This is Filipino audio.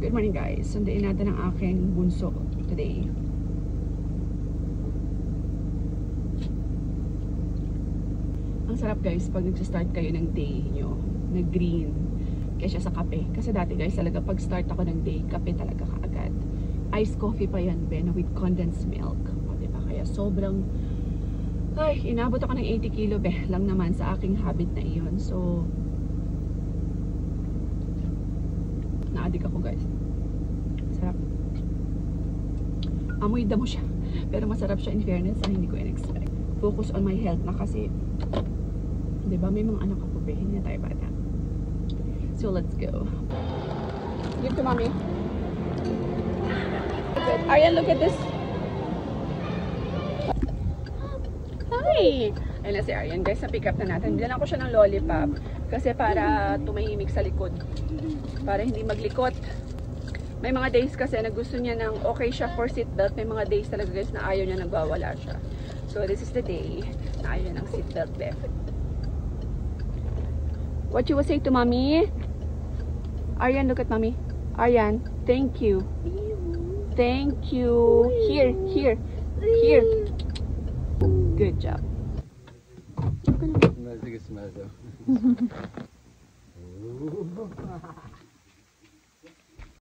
Good morning guys. Sundayin natin ang aking bunso today. Ang sarap guys pag nag-start kayo ng day nyo na green kaysa sa kape. Kasi dati guys talaga pag start ako ng day, kape talaga kaagad. Iced coffee pa yan, Ben, with condensed milk. O, diba? Kaya sobrang, ay, inabot ako ng 80 kilo, be, lang naman sa aking habit na iyon. So, na-addict ako guys. Sarap. Amoy damo siya. Pero masarap siya in fairness na hindi ko in-expect. Focus on my health na kasi, diba, may mga anak ako, be, hindi na tayo bata. So, let's go. Give to mommy. Aryan, look at this. Hi! Ayun na si Aryan. Guys, na-pick up na natin. Bilan ko siya ng lollipop. Kasi para tumahimik sa likod. Para hindi maglikot. May mga days kasi na gusto niya ng okay siya for seatbelt. May mga days talaga guys na ayaw niya nagwawala siya. So, this is the day na ayaw niya ng seatbelt left. What you will say to mommy? Aryan, look at mommy. Aryan, thank you. Thank you. Here, here, here. Good job. Smells like a smell though.